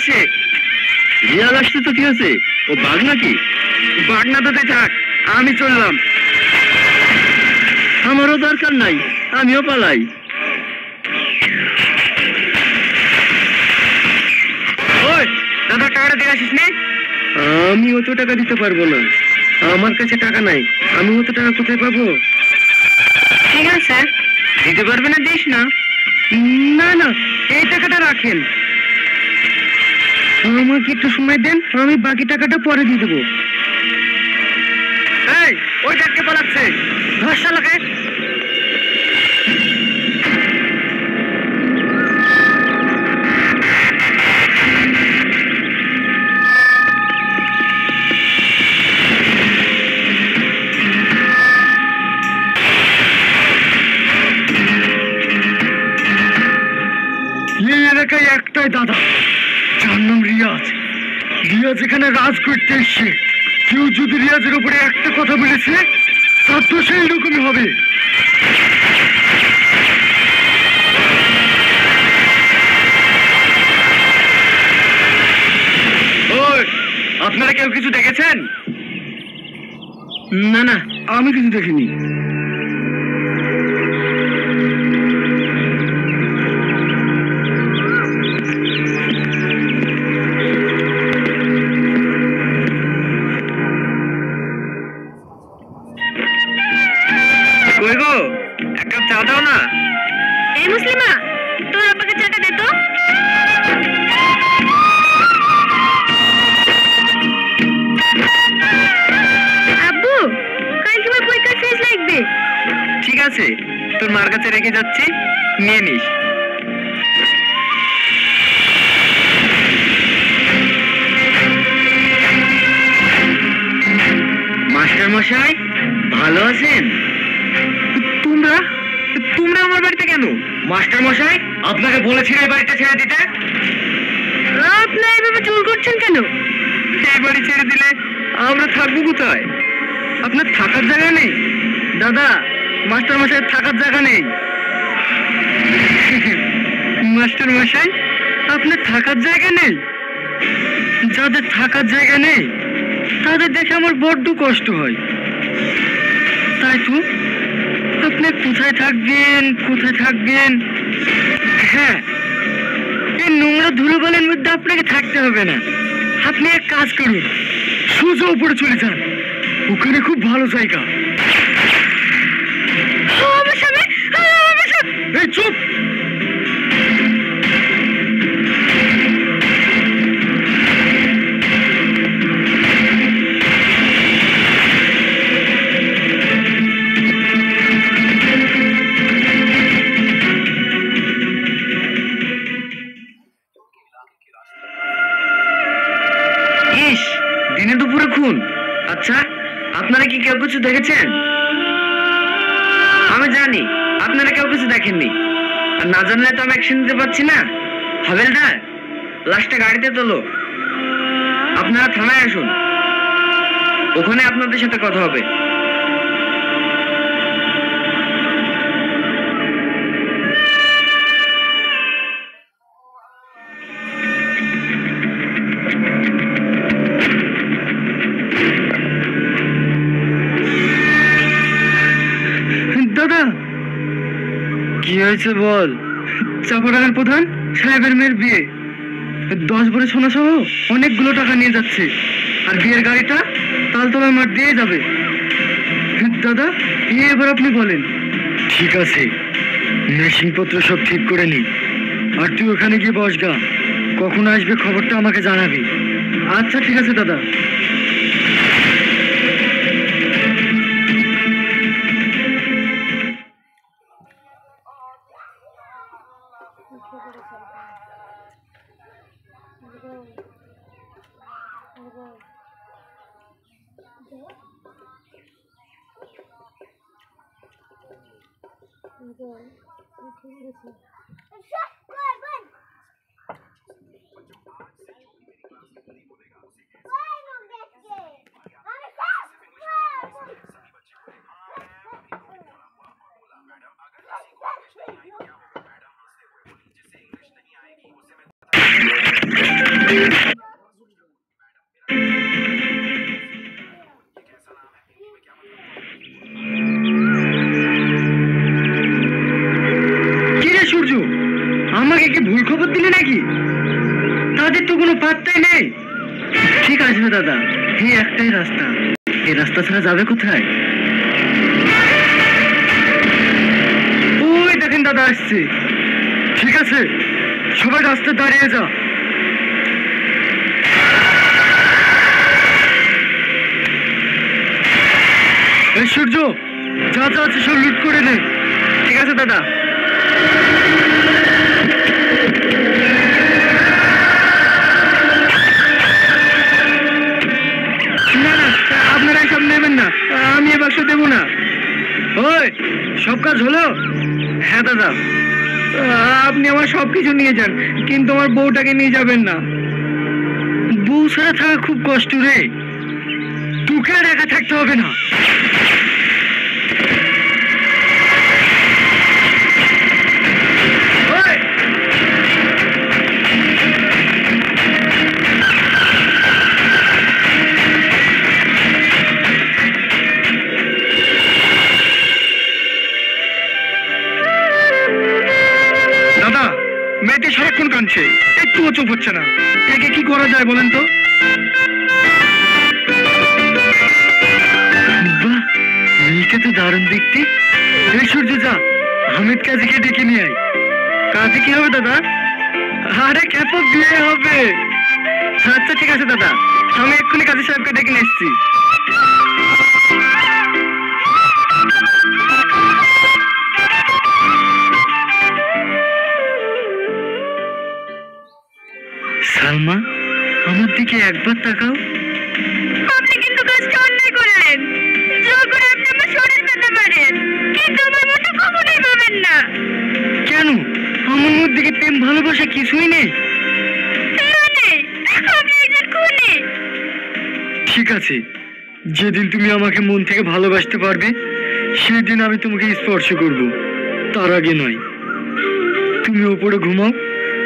আসছে। রিয়াজ আসছে তো, ঠিক আছে। ও বাঘ নাকি? বাঘ না তো থাক, আমি চললাম। আমারও দরকার নাই, আমিও পালাই। ওই দাদা, টাকাটা দিয়ে আসিস নি? আমি অত টাকা দিতে পারবো না, আমার কাছে টাকা নাই। আমি অত টাকা কোথায় পাবো? ঠিক আছে, দিতে পারবে না, দিস না। না না, এই টাকাটা রাখেন। আমাকে একটু সময় দেন, আমি বাকি টাকাটা পরে দিয়ে দেবো। এই, ওই ডাককে পালাচ্ছে, ধর শালাকে। এই এলাকায় একটাই দাদা, যার নাম রিয়াজ। রিয়াজ এখানে রাজ করতে এসছে। কেউ যদি রিয়াজের উপরে একটা কথা বলেছে, তার তো সেই রকমই হবে। ওই, আপনারা কেউ কিছু দেখেছেন? না না, আমি কিছু দেখিনি। কই গো, এক কাপ চা দাও না। এই মুসলিমা, তোর আব্বাকে চাটা দে তো। আব্বু, কালকে আমার পরীক্ষার ফিস লাগবে। ঠিক আছে, তোর মার কাছে রেখে যাচ্ছি, নিয়ে নিস। মাস্টার মশাই, ভালো আছেন? তোমরা তোমরা আমার বাড়িতে কেন? মাস্টার মশাই, আপনাকে বলেছি এই বাড়িটা ছেড়ে দিতে। আপনারা এভাবে জোর করছেন কেন? এই বাড়ি ছেড়ে দিলে আমরা থাকবো কোথায়? আপনার থাকার জায়গা নেই? দাদা, মাস্টার মশাই থাকার জায়গা নেই। মাস্টার মশাই, আপনার থাকার জায়গা নেই? যাদের থাকার জায়গা নেই তাদের দেখে আমার বড্ড কষ্ট হয়। তাই তো, আপনি কোথায় থাকবেন, কোথায় থাকবেন? হ্যাঁ, এই নোংরা ধুলোবালির মধ্যে আপনাকে থাকতে হবে না। আপনি এক কাজ করুন, সোজা উপরে চলে যান, ওখানে খুব ভালো জায়গা। এই চুপ! ইস, দিনে দুপুরে খুন। আচ্ছা, আপনারা কি কেউ কিছু দেখেছেন? আমি জানি আপনারা কেউ কিছু দেখেননি, আর না জানলে তো আমি অ্যাকশন নিতে পারছি না। হাবেলদার, লাশটা গাড়িতে তোলো। আপনারা থানায় আসুন, ওখানে আপনাদের সাথে কথা হবে। দাদা, কি হয়েছে বল? চাপাডাঙ্গার প্রধান সাহেবের মেয়ের বিয়ে, 10 ভরি সোনা সহ অনেকগুলো টাকা নিয়ে যাচ্ছে, আর বিয়ের গাড়িটা তালতলার মাঠ দিয়ে যাবে। দাদা, এবার আপনি বলেন। ঠিক আছে, মেশিনপত্র সব ঠিক করে নি, আর তুই ওখানে গিয়ে বসগা। কখন আসবে খবরটা আমাকে জানাবি। আচ্ছা ঠিক আছে দাদা। এই একটাই রাস্তা, এই রাস্তা ছাড়া যাবে কোথায়? ওই দেখেন দাদা আসছে। ঠিক আছে, সবাই রাস্তায় দাঁড়িয়ে যা। এই সূর্য, যা যা আছে সব লুট করে নে। ঠিক আছে দাদা। না না, আপনারা সব নেবেন না, আমি এ বাক্স দেবো না। ওই, সব কাজ হলো? হ্যাঁ দাদা। আপনি আমার সবকিছু নিয়ে যান, কিন্তু আমার বউটাকে নিয়ে যাবেন না। বউ ছাড়া থাকা খুব কষ্ট রে, তোকে আর একা থাকতে হবে না। দাদা, মেয়েটি সারাক্ষণ কাঁদছে, একটুও চুপ হচ্ছে না। একে কি করা যায় বলেন তো? বাহ, মেয়েকে তো দারুণ দেখতে। এই সূর্য, যা হামিদ কাজীকে ডেকে নিয়ে আয়। কাজী কি হবে দাদা? আরে খেপো, বিয়ে হবে। আচ্ছা ঠিক আছে দাদা, আমি এক্ষুনি কাজী সাহেবকে ডেকে নিয়ে এসছি। সালমা, আমার দিকে একবার তাকাও। আপনি কিন্তু কাজটা অন্যায় করলেন। জোর করে আপনি আমার শরীর পেতে পারেন, কিন্তু আমার মনটা কখনোই পাবেন না। কেন? আমার মধ্যে কি প্রেম ভালোবাসা কিছুই নেই? না নেই, আপনি একজন খুনি। ঠিক আছে, যেদিন তুমি আমাকে মন থেকে ভালোবাসতে পারবে সেদিন আমি তোমাকে স্পর্শ করব, তার আগে নয়। তুমি ওপরে ঘুমাও,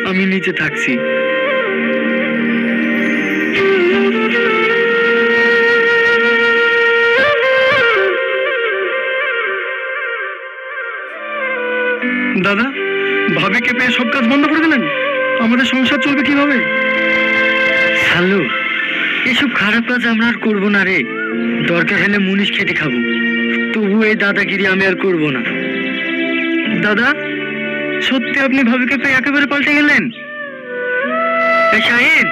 আমি নিচে থাকছি। দাদা, ভাবিকে পেয়ে সব কাজ বন্ধ করে দিলেন, আমাদের সংসার চলবে কিভাবে? সালু, এসব খারাপ কাজ আমরা আর করবো না রে। দরকার হলে মুনিশ খেটে খাবো, তবু এই দাদাগিরি আমি আর করবো না। দাদা, সত্যি আপনি ভাবিকে পেয়ে একেবারে পাল্টে গেলেন? এই শাহিন,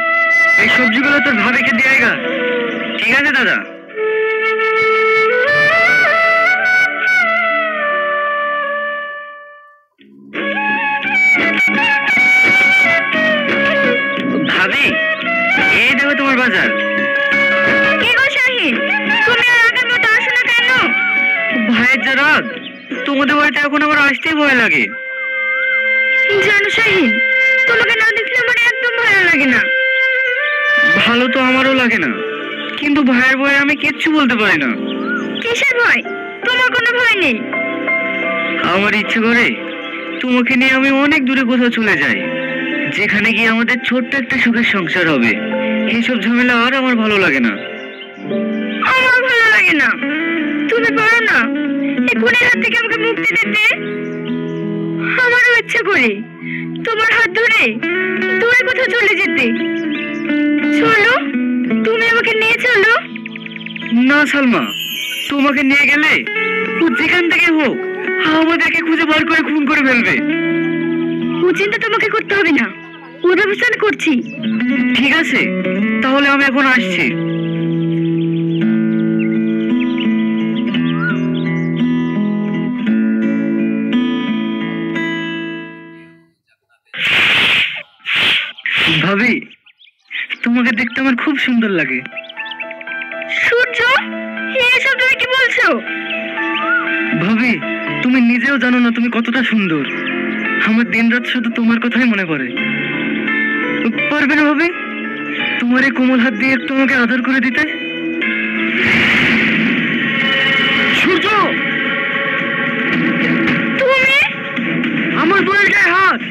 এই সবজিগুলো তোর ভাবিকে দিয়ে আয়গা। ঠিক আছে দাদা। ভাবি, এই দেখো তোমার বাজার। কি গো শাহিন, তুমি আর আগের মতো আসো না কেন? ভাইয়ের যা রাগ, তোমাদের বাড়িতে এখন আমার আসতেই ভয় লাগে। জানো শাহিন, তোমাকে না দেখলে আমার একদম ভালো লাগে না। ভালো তো আমারও লাগে না, কিন্তু ভাইয়ের ভয়ে আমি কিচ্ছু বলতে পারি না। কিসের ভয়? তোমার কোনো ভয় নেই। আমার ইচ্ছে করে তোমাকে নিয়ে আমি অনেক দূরে কোথাও চলে যাই, যেখানে গিয়ে আমাদের ছোট্ট একটা সুখের সংসার হবে। এইসব ঝামেলা আর আমার ভালো লাগে না। আমার ভালো লাগে না। তুমি পারো না এই খুনের হাত থেকে আমাকে মুক্তি দিতে? আমারও ইচ্ছে করে তোমার হাত ধরে দূরে কোথাও চলে যেতে। চলো, তুমি আমাকে নিয়ে চলো। না সালমা, তোমাকে নিয়ে গেলে ও যেখান থেকে হোক আমাদেরকে খুঁজে বার করে খুন করে ফেলবে। ও চিন্তা তোমাকে করতে হবে না, ওর ব্যবস্থা আমি করছি। ঠিক আছে, তাহলে আমি এখন আসছি। ভাবি, তোমাকে দেখতে আমার খুব সুন্দর লাগে। সূর্য, এসব তুমি কি বলছো? ভাবি, তুমি নিজেও জানো না তুমি কতটা সুন্দর। আমার দিনরাত শুধু তোমার কথাই মনে পড়ে। পারবে না ভাবি, তোমার এই কোমল হাত দিয়ে একটু আমাকে আদর করে দিতে? সূর্য, তুমি আমার বউয়ের গায়ে হাত!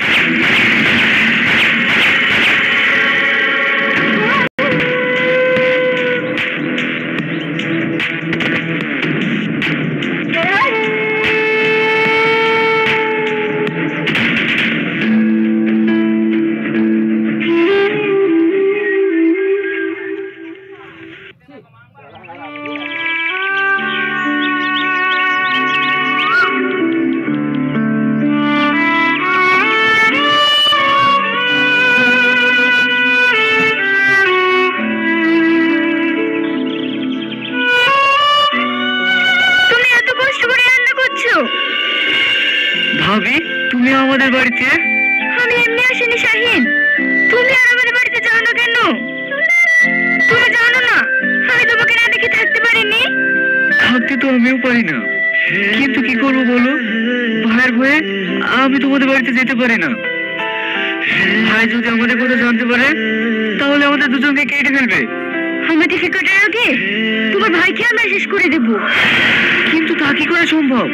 আমাদের বাড়িতে? আমি এমনি আসিনি শাহিন, তুমি আর আমাদের বাড়িতে যাও না কেন? তুমি জানো না আমি তোমাকে না দেখে থাকতে পারিনি। থাকতে তো আমিও পারি না, কিন্তু কি করবো বলো, ভাইয়ের ভয়ে আমি তোমাদের বাড়িতে যেতে পারি না। ভাই যদি আমাদের কথা জানতে পারে তাহলে আমাদের দুজনকে কেটে ফেলবে। আমাদের ফিকাটার আগে তোমার ভাইকে আমরা শেষ করে দেব। কিন্তু তা কি করে সম্ভব?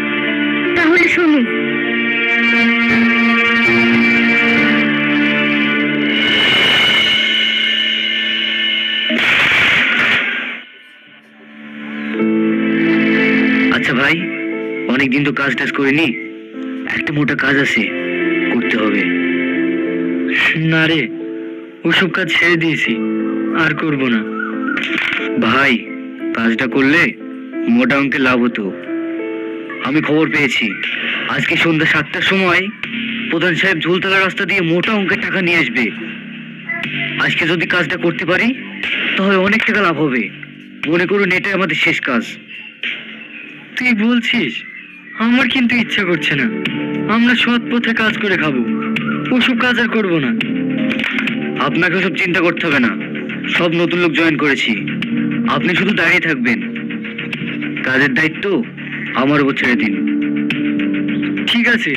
তাহলে শোনো, আচ্ছা ভাই, অনেকদিন তো কাজ টাজ করিনি, একটা মোটা কাজ আছে, করতে হবে। না রে, ওসব কাজ ছেড়ে দিয়েছি, আর করব না। ভাই, কাজটা করলে মোটা অঙ্কের লাভ হতো। আমি খবর পেয়েছি আজকে সন্ধ্যা 7টার সময় প্রধান সাহেব ঝুলতলা রাস্তা দিয়ে মোটা অঙ্কের টাকা নিয়ে আসবে। আজকে যদি কাজটা করতে পারি তাহলে অনেক টাকা লাভ হবে। মনে করুন এটাই আমাদের শেষ কাজ। তুই বলছিস? আমার কিন্তু ইচ্ছা করছে না। আমরা সৎ পথে কাজ করে খাবো, ওসব কাজ আর করবো না। আপনাকে ওসব চিন্তা করতে হবে না, সব নতুন লোক জয়েন করেছি। আপনি শুধু দাঁড়িয়ে থাকবেন, কাজের দায়িত্ব আমার উপর ছেড়ে দিন। ঠিক আছে,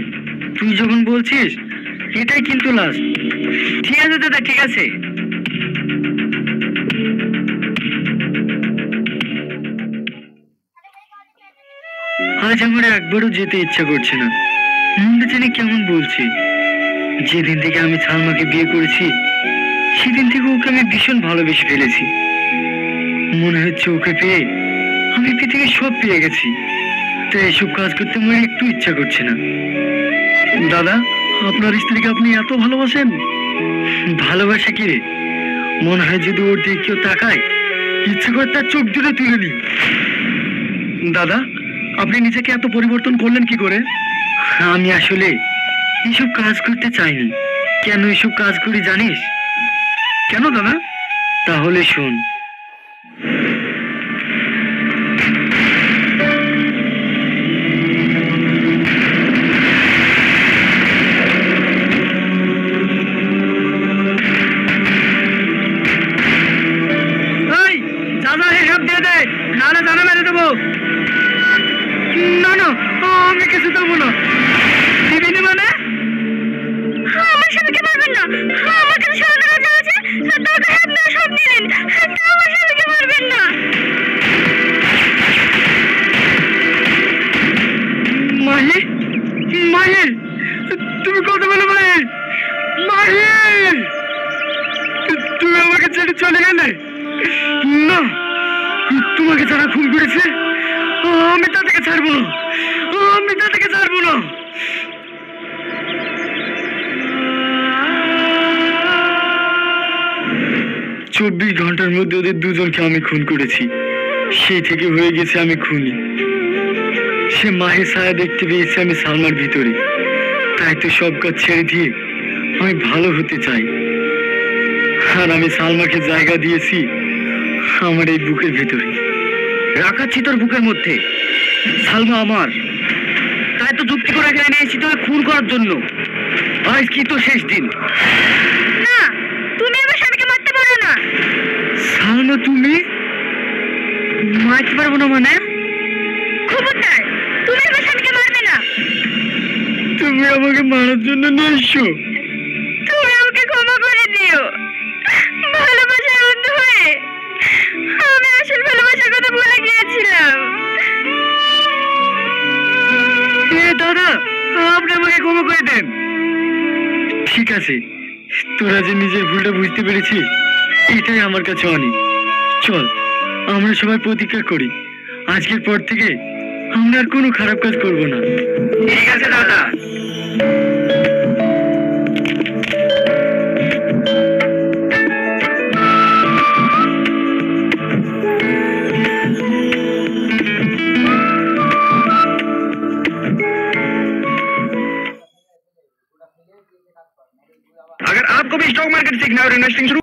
তুই যখন বলছিস এটাই কিন্তু লাস্ট। ঠিক আছে দাদা, ঠিক আছে। আজ আমার একবারও যেতে ইচ্ছা করছে না, মনটা জানি কেমন বলছে। যেদিন থেকে আমি সালমাকে বিয়ে করেছি সেদিন থেকে ওকে আমি ভীষণ ভালোবেসে ফেলেছি। মনে হচ্ছে ওকে পেয়ে আমি পৃথিবীর সব পেয়ে গেছি। তাই এসব কাজ করতে আমার একটু ইচ্ছা করছে না। দাদা, আপনার স্ত্রীকে আপনি এত ভালোবাসেন? ভালোবাসা কি রে, মনে হয় যদি ওর দিকে কেউ তাকায় ইচ্ছে করে তার চোখ দুটো তুলে নি। দাদা, আপনি নিজেকে এত পরিবর্তন করলেন কি করে? আমি আসলে এসব কাজ করতে চাইনি। কেন এসব কাজ করি জানিস? কেন দাদা? তাহলে শোন। না না, আমি কিছু দেবো না। দিবিনি মানে? আমার স্বামীকে মারবেন না। আমার কাছে সারা রাজা আছে, দরকার হয় আপনারা সব নিলেন, আমার স্বামীকে মারবেন না। মাহির, মাহির, তুমি কথা বলো মাহির। মাহির, তুমি আমাকে ছেড়ে চলে গেলে? না, তোমাকে যারা খুন করেছে আমি তাদেরকে ছাড়বো না, আমি তাদেরকে ছাড়বো না। 24 ঘন্টার মধ্যে ওদের দুজনকে আমি খুন করেছি। সেই থেকে হয়ে গেছে আমি খুনি। সে মাহের ছায়া দেখতে পেয়েছে আমি সালমার ভিতরে, তাই তো সব কাজ ছেড়ে দিয়ে আমি ভালো হতে চাই। আর আমি সালমাকে জায়গা দিয়েছি আমার এই বুকের ভিতরে, রাখাচ্ছি তোর বুকের মধ্যে। সালমা আমার, তাই তো যুক্তি করে এখানে নিয়েছি তোকে খুন করার জন্য। আজ কি তো শেষ দিন। না, তুমি আমার স্বামীকে মারতে পারো না। সালমা, তুমি মারতে পারবো না মানে? খবরদার, তুমি আমার স্বামীকে মারবে না। তুমি আমাকে মারার জন্য নিয়ে এসো। তুমি আমাকে ক্ষমা করে দিও। ভালোবাসার অন্ধ হয়ে আমি আসল ভালোবাসার কথা ভুলে গিয়েছিলাম। দাদা, আপনি আমাকে ক্ষমা করে দেন। ঠিক আছে, তোরা যে নিজের ভুলটা বুঝতে পেরেছিস এটাই আমার কাছে অনেক। চল আমরা সবাই প্রতিজ্ঞা করি আজকের পর থেকে আমরা আর কোনো খারাপ কাজ করব না। ঠিক আছে দাদা। अगर आपको भी स्टॉक मार्केट सीखना है और इन्वेस्टिंग शुरू